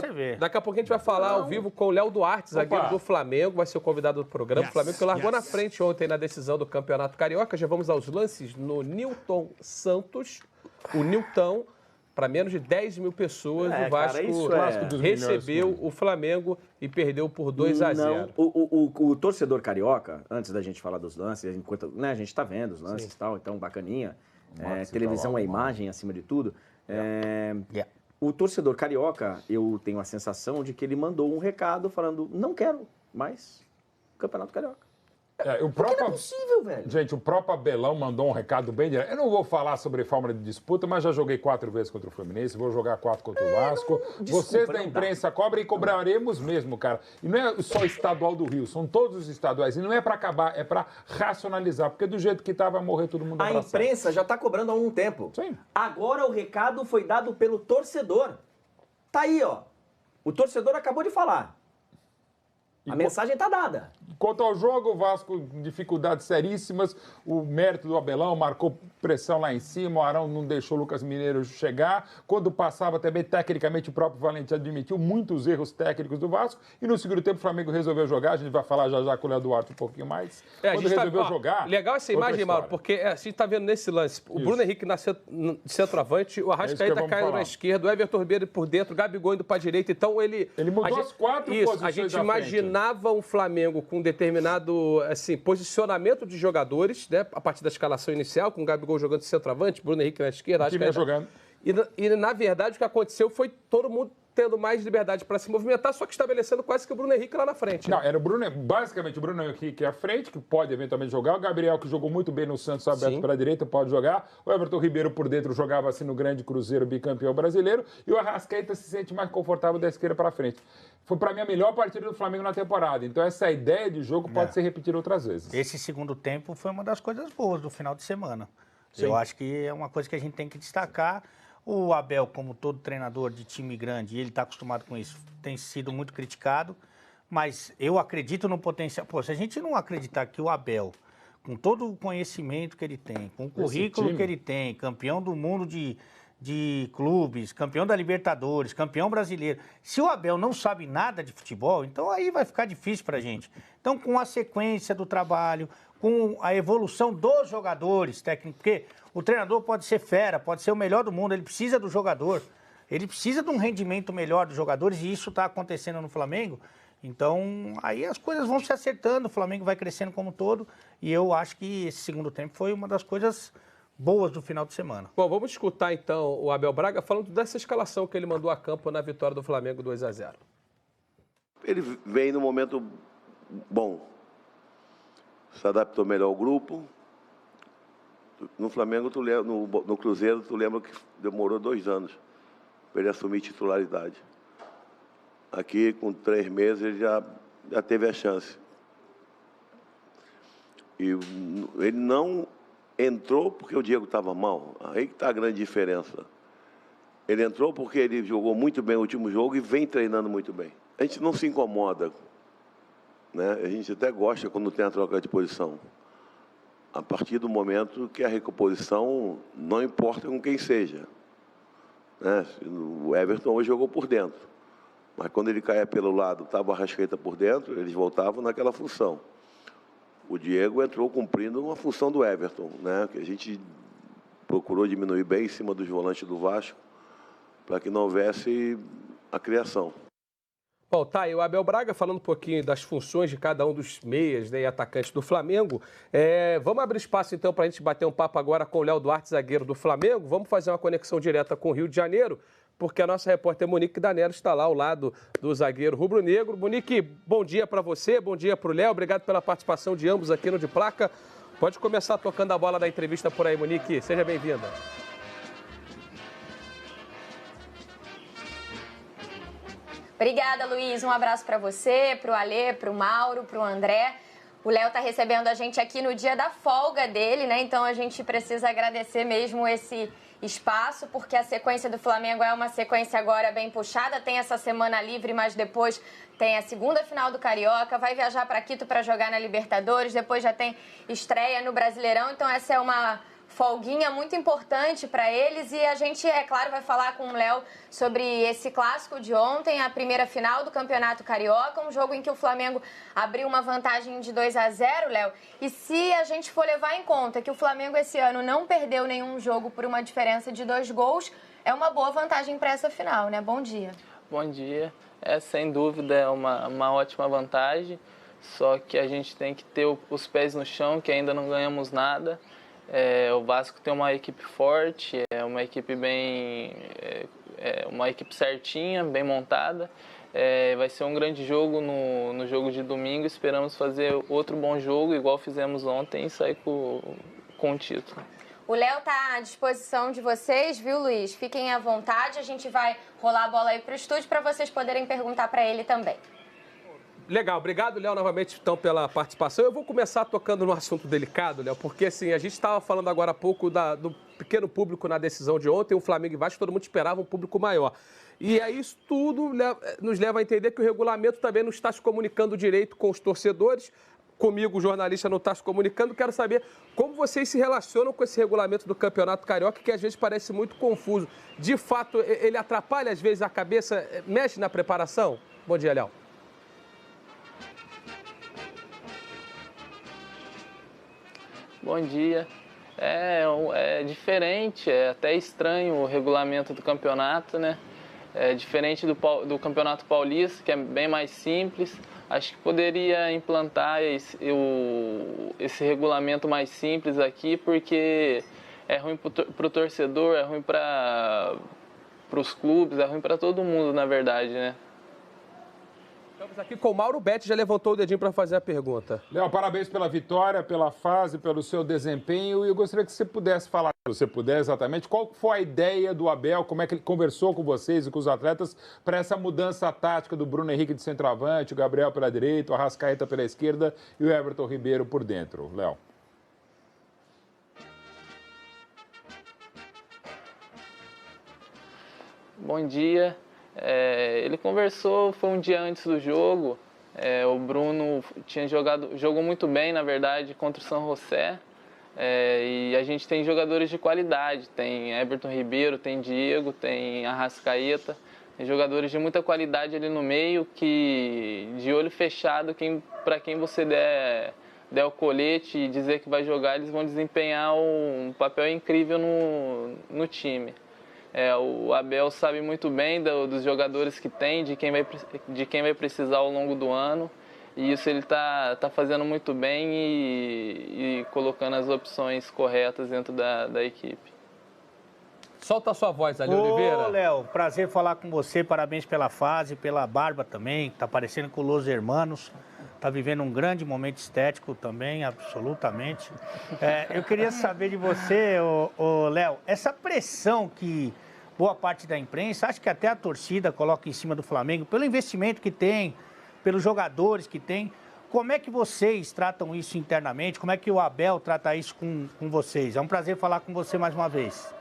Você vê. Daqui a pouco a gente vai falar ao vivo com o Léo Duarte, zagueiro do Flamengo, vai ser o convidado do programa. O Flamengo que largou na frente ontem na decisão do Campeonato Carioca. Já vamos aos lances no Nilton Santos. O Nilton, para menos de 10 mil pessoas, o Vasco recebeu o Flamengo e perdeu por 2-0. O torcedor carioca, antes da gente falar dos lances, enquanto a gente está vendo os lances e tal, então bacaninha. Televisão é imagem acima de tudo. O torcedor carioca, eu tenho a sensação de que ele mandou um recado falando: não quero mais Campeonato Carioca. Porque não é possível, velho. Gente, o próprio Abelão mandou um recado bem direto. Eu não vou falar sobre fórmula de disputa, mas já joguei 4 vezes contra o Fluminense, vou jogar 4 contra o Vasco. Vocês da imprensa cobrem e cobraremos mesmo, cara. E não é só estadual do Rio, são todos os estaduais. E não é para acabar, é para racionalizar, porque do jeito que tá, vai morrer todo mundo abraçado. A imprensa já tá cobrando há um tempo. Sim. Agora o recado foi dado pelo torcedor. Tá aí, ó. O torcedor acabou de falar. A mensagem tá dada. Quanto ao jogo, o Vasco, dificuldades seríssimas, o mérito do Abelão marcou pressão lá em cima, o Arão não deixou o Lucas Mineiro chegar. Quando passava também, tecnicamente, o próprio Valente admitiu muitos erros técnicos do Vasco. E no segundo tempo, o Flamengo resolveu jogar. A gente vai falar já com o Léo Duarte um pouquinho mais. Quando resolveu jogar... Legal essa imagem, Mauro, porque a gente tá vendo nesse lance. O Bruno Henrique na centroavante, o Arrascaeta caiu na esquerda, o Everton Ribeiro por dentro, o Gabigol indo pra direita. Então ele mudou as 4 posições. A gente imaginava um Flamengo com determinado posicionamento de jogadores, né, a partir da escalação inicial, com o Gabigol jogando de centroavante, Bruno Henrique na esquerda. Jogando. E, na verdade, o que aconteceu foi todo mundo tendo mais liberdade para se movimentar, só que estabelecendo quase que o Bruno Henrique lá na frente. Não, era basicamente o Bruno Henrique à frente, que pode eventualmente jogar. O Gabriel, que jogou muito bem no Santos, aberto para a direita, pode jogar. O Everton Ribeiro por dentro jogava assim no grande Cruzeiro, bicampeão brasileiro. E o Arrascaeta se sente mais confortável da esquerda para frente. Foi, para mim, a melhor partida do Flamengo na temporada. Então, essa ideia de jogo pode ser repetida outras vezes. Esse segundo tempo foi uma das coisas boas do final de semana. Sim. Eu acho que é uma coisa que a gente tem que destacar. O Abel, como todo treinador de time grande, ele está acostumado com isso, tem sido muito criticado, mas eu acredito no potencial. Pô, se a gente não acreditar que o Abel, com todo o conhecimento que ele tem, com o currículo que ele tem, campeão do mundo de clubes, campeão da Libertadores, campeão brasileiro, se o Abel não sabe nada de futebol, então aí vai ficar difícil para a gente. Então, com a sequência do trabalho, com a evolução dos jogadores técnicos, porque o treinador pode ser fera, pode ser o melhor do mundo, ele precisa do jogador, ele precisa de um rendimento melhor dos jogadores e isso está acontecendo no Flamengo. Então, aí as coisas vão se acertando, o Flamengo vai crescendo como um todo e eu acho que esse segundo tempo foi uma das coisas boas do final de semana. Bom, vamos escutar então o Abel Braga falando dessa escalação que ele mandou a campo na vitória do Flamengo 2-0. Ele vem num momento bom, se adaptou melhor ao grupo. No Flamengo, no Cruzeiro, tu lembra que demorou 2 anos para ele assumir titularidade. Aqui, com 3 meses, ele já teve a chance. E ele não entrou porque o Diego estava mal. Aí que está a grande diferença. Ele entrou porque ele jogou muito bem o último jogo e vem treinando muito bem. A gente não se incomoda, né? A gente até gosta quando tem a troca de posição. A partir do momento que a recomposição não importa com quem seja, né? O Everton hoje jogou por dentro, mas quando ele caía pelo lado, estava a Arrascaeta por dentro, eles voltavam naquela função. O Diego entrou cumprindo uma função do Everton, né? Que a gente procurou diminuir bem em cima dos volantes do Vasco, para que não houvesse a criação. Bom, tá aí o Abel Braga falando um pouquinho das funções de cada um dos meias, né, e atacantes do Flamengo. Vamos abrir espaço então para a gente bater um papo agora com o Léo Duarte, zagueiro do Flamengo. Vamos fazer uma conexão direta com o Rio de Janeiro, porque a nossa repórter Monique Danero está lá ao lado do zagueiro rubro-negro. Monique, bom dia para você, bom dia para o Léo, obrigado pela participação de ambos aqui no De Placa. Pode começar tocando a bola da entrevista por aí, Monique, seja bem-vinda. Obrigada, Luiz. Um abraço para você, para o Alê, para o Mauro, para o André. O Léo está recebendo a gente aqui no dia da folga dele, né? Então a gente precisa agradecer mesmo esse espaço, porque a sequência do Flamengo é uma sequência agora bem puxada. Tem essa semana livre, mas depois tem a segunda final do Carioca, vai viajar para Quito para jogar na Libertadores, depois já tem estreia no Brasileirão. Então essa é uma folguinha muito importante para eles e a gente, é claro, vai falar com o Léo sobre esse clássico de ontem, a primeira final do Campeonato Carioca, um jogo em que o Flamengo abriu uma vantagem de 2-0, Léo, e se a gente for levar em conta que o Flamengo esse ano não perdeu nenhum jogo por uma diferença de 2 gols, é uma boa vantagem para essa final, né? Bom dia. Bom dia. Sem dúvida é uma ótima vantagem, só que a gente tem que ter os pés no chão, que ainda não ganhamos nada. O Vasco tem uma equipe forte, uma equipe uma equipe certinha, bem montada. Vai ser um grande jogo no jogo de domingo. Esperamos fazer outro bom jogo, igual fizemos ontem, e sair com o título. O Léo está à disposição de vocês, viu, Luiz? Fiquem à vontade, a gente vai rolar a bola aí para o estúdio para vocês poderem perguntar para ele também. Legal, obrigado, Léo, novamente, então, pela participação. Eu vou começar tocando no assunto delicado, Léo, porque, assim, a gente estava falando agora há pouco do pequeno público na decisão de ontem, o Flamengo e Vasco, todo mundo esperava um público maior. E aí isso tudo nos leva a entender que o regulamento também não está se comunicando direito com os torcedores. Comigo, o jornalista, não está se comunicando. Quero saber como vocês se relacionam com esse regulamento do Campeonato Carioca, que às vezes parece muito confuso. De fato, ele atrapalha, às vezes, a cabeça, mexe na preparação? Bom dia, Léo. Bom dia. É diferente, é até estranho o regulamento do campeonato, né? É diferente do Campeonato Paulista, que é bem mais simples. Acho que poderia implantar esse regulamento mais simples aqui, porque é ruim para o torcedor, é ruim para os clubes, é ruim para todo mundo, na verdade, né? Estamos aqui com o Mauro Betti, já levantou o dedinho para fazer a pergunta. Léo, parabéns pela vitória, pela fase, pelo seu desempenho. E eu gostaria que você pudesse falar, se você puder exatamente, qual foi a ideia do Abel, como é que ele conversou com vocês e com os atletas para essa mudança tática do Bruno Henrique de centroavante, o Gabriel pela direita, o Arrascaeta pela esquerda e o Everton Ribeiro por dentro. Léo. Bom dia. Ele conversou, foi um dia antes do jogo. O Bruno jogou muito bem, na verdade, contra o São José. E a gente tem jogadores de qualidade. Tem Everton Ribeiro, tem Diego, tem Arrascaeta. Tem jogadores de muita qualidade ali no meio que, de olho fechado, para quem você der o colete e dizer que vai jogar, eles vão desempenhar um papel incrível no time. O Abel sabe muito bem dos jogadores que tem, de quem vai precisar ao longo do ano. E isso ele tá fazendo muito bem e colocando as opções corretas dentro da equipe. Solta a sua voz ali, Oliveira. Ô, Léo, prazer falar com você. Parabéns pela fase, pela barba também. Tá parecendo com Los Hermanos. Tá vivendo um grande momento estético também, absolutamente. Eu queria saber de você, Léo, essa pressão que boa parte da imprensa, acho que até a torcida coloca em cima do Flamengo, pelo investimento que tem, pelos jogadores que tem. Como é que vocês tratam isso internamente? Como é que o Abel trata isso com vocês? É um prazer falar com você mais uma vez.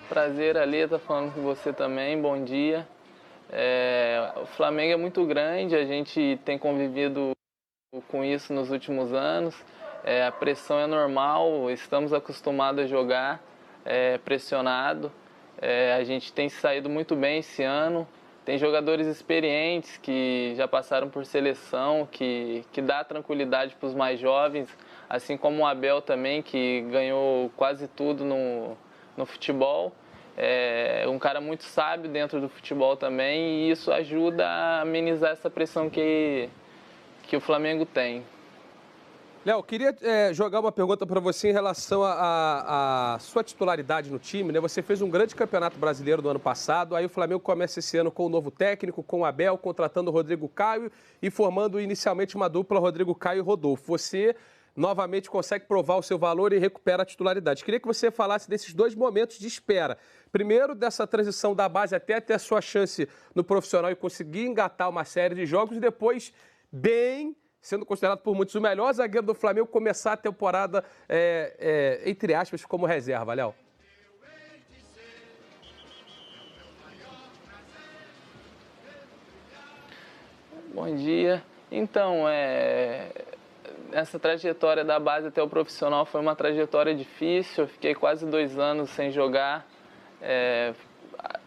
Prazer, Ale, estar falando com você também. Bom dia. O Flamengo é muito grande, a gente tem convivido com isso nos últimos anos. A pressão é normal, estamos acostumados a jogar pressionado. A gente tem saído muito bem esse ano. Tem jogadores experientes que já passaram por seleção, que dá tranquilidade para os mais jovens, assim como o Abel também, que ganhou quase tudo no futebol. Um cara muito sábio dentro do futebol também, e isso ajuda a amenizar essa pressão que o Flamengo tem. Léo, queria jogar uma pergunta para você em relação à sua titularidade no time, né? Você fez um grande campeonato brasileiro no ano passado, aí o Flamengo começa esse ano com o novo técnico, com o Abel, contratando o Rodrigo Caio e formando inicialmente uma dupla Rodrigo Caio e Rodolfo. Você novamente consegue provar o seu valor e recupera a titularidade. Queria que você falasse desses dois momentos de espera. Primeiro, dessa transição da base até ter a sua chance no profissional e conseguir engatar uma série de jogos, e depois, sendo considerado por muitos o melhor zagueiro do Flamengo, começar a temporada, entre aspas, como reserva, Léo. Bom dia. Então, essa trajetória da base até o profissional foi uma trajetória difícil. Eu fiquei quase 2 anos sem jogar.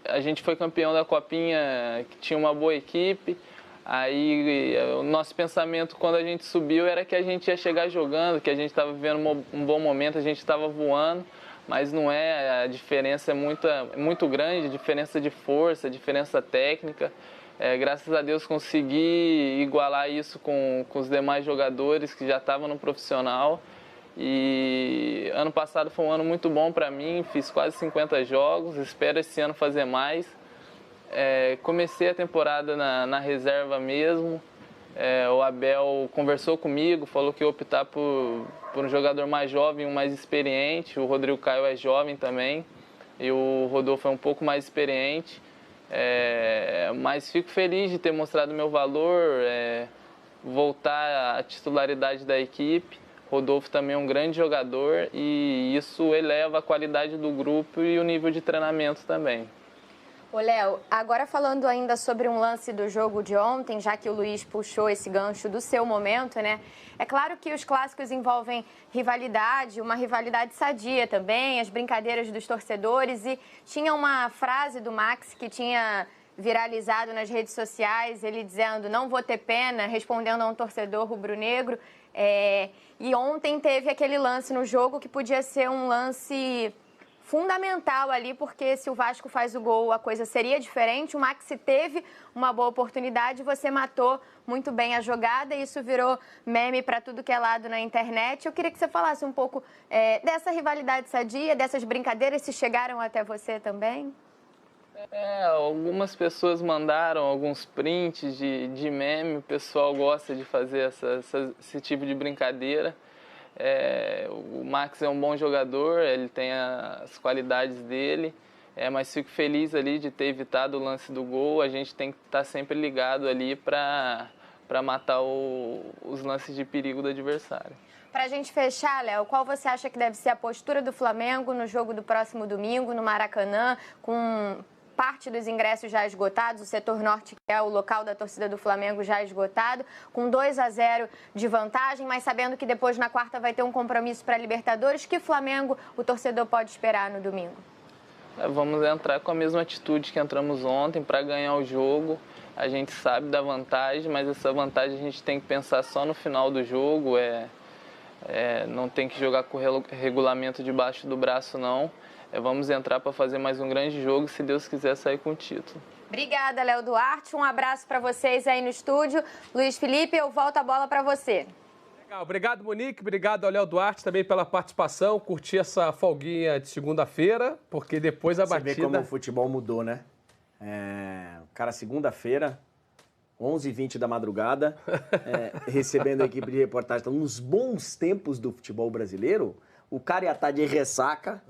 A gente foi campeão da Copinha, que tinha uma boa equipe. Aí o nosso pensamento quando a gente subiu era que a gente ia chegar jogando, que a gente estava vivendo um bom momento, a gente estava voando, mas não é, a diferença é muito grande, diferença de força, diferença técnica. Graças a Deus consegui igualar isso com os demais jogadores que já estavam no profissional. E ano passado foi um ano muito bom para mim, fiz quase 50 jogos, espero esse ano fazer mais. Comecei a temporada na reserva mesmo. O Abel conversou comigo, falou que ia optar por um jogador mais jovem, um mais experiente. O Rodrigo Caio é jovem também e o Rodolfo é um pouco mais experiente. Mas fico feliz de ter mostrado meu valor, voltar à titularidade da equipe. Rodolfo também é um grande jogador e isso eleva a qualidade do grupo e o nível de treinamento também. Ô, Léo, agora falando ainda sobre um lance do jogo de ontem, já que o Luiz puxou esse gancho do seu momento, né? É claro que os clássicos envolvem rivalidade, uma rivalidade sadia também, as brincadeiras dos torcedores, e tinha uma frase do Max que tinha viralizado nas redes sociais, ele dizendo, não vou ter pena, respondendo a um torcedor rubro-negro. E ontem teve aquele lance no jogo que podia ser um lance fundamental ali, porque se o Vasco faz o gol, a coisa seria diferente. O Maxi teve uma boa oportunidade, você matou muito bem a jogada e isso virou meme para tudo que é lado na internet. Eu queria que você falasse um pouco dessa rivalidade sadia, dessas brincadeiras, se chegaram até você também. Algumas pessoas mandaram alguns prints de meme, o pessoal gosta de fazer esse tipo de brincadeira. O Max é um bom jogador, ele tem as qualidades dele, mas fico feliz ali de ter evitado o lance do gol. A gente tem que estar sempre ligado ali para matar os lances de perigo do adversário. Para a gente fechar, Léo, qual você acha que deve ser a postura do Flamengo no jogo do próximo domingo, no Maracanã, com parte dos ingressos já esgotados, o setor norte, que é o local da torcida do Flamengo, já esgotado, com 2-0 de vantagem, mas sabendo que depois na quarta vai ter um compromisso para a Libertadores, que Flamengo o torcedor pode esperar no domingo? Vamos entrar com a mesma atitude que entramos ontem para ganhar o jogo. A gente sabe da vantagem, mas essa vantagem a gente tem que pensar só no final do jogo, não tem que jogar com o regulamento debaixo do braço, não. Vamos entrar para fazer mais um grande jogo, se Deus quiser sair com o título. Obrigada, Léo Duarte. Um abraço para vocês aí no estúdio. Luiz Felipe, eu volto a bola para você. Legal, obrigado, Monique. Obrigado ao Léo Duarte também pela participação. Curti essa folguinha de segunda-feira, porque depois a batida... Você vê como o futebol mudou, né? Cara, segunda-feira, 11h20 da madrugada, recebendo a equipe de reportagem. Então, nos bons tempos do futebol brasileiro... O cara ia estar de ressaca,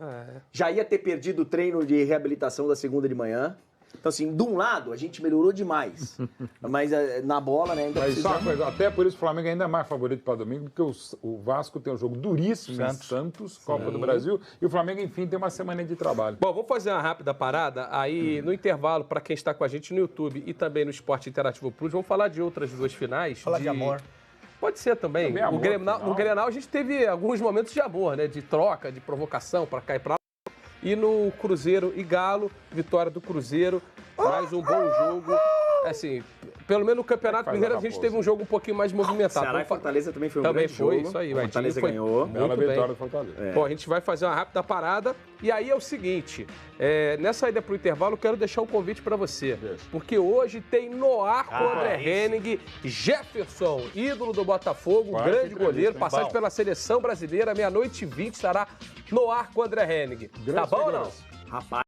já ia ter perdido o treino de reabilitação da segunda de manhã. Então, assim, de um lado, a gente melhorou demais. Mas na bola, né, ainda só uma coisa, até por isso o Flamengo ainda é mais favorito para domingo, porque o Vasco tem um jogo duríssimo em Santos, Copa do Brasil, e o Flamengo, enfim, tem uma semana de trabalho. Bom, vamos fazer uma rápida parada. Aí, no intervalo, para quem está com a gente no YouTube e também no Esporte Interativo Plus, vamos falar de outras duas finais. Falar de amor. Pode ser também. No Grenal a gente teve alguns momentos de amor, né? De troca, de provocação para cá e para lá. E no Cruzeiro e Galo, vitória do Cruzeiro, mais um bom jogo. Assim, pelo menos no Campeonato Mineiro a gente teve um jogo um pouquinho mais movimentado. Ceará e Fortaleza também foi um grande jogo. Também foi, isso aí. O Fortaleza ganhou. Bela vitória do Fortaleza. Bom, a gente vai fazer uma rápida parada. E aí é o seguinte, nessa ida para o intervalo eu quero deixar um convite para você. Porque hoje tem no ar com o André Henning, Jefferson, ídolo do Botafogo, grande goleiro, passagem pela Seleção Brasileira, 00:20, estará no ar com o André Henning. Tá bom ou não? Rapaz.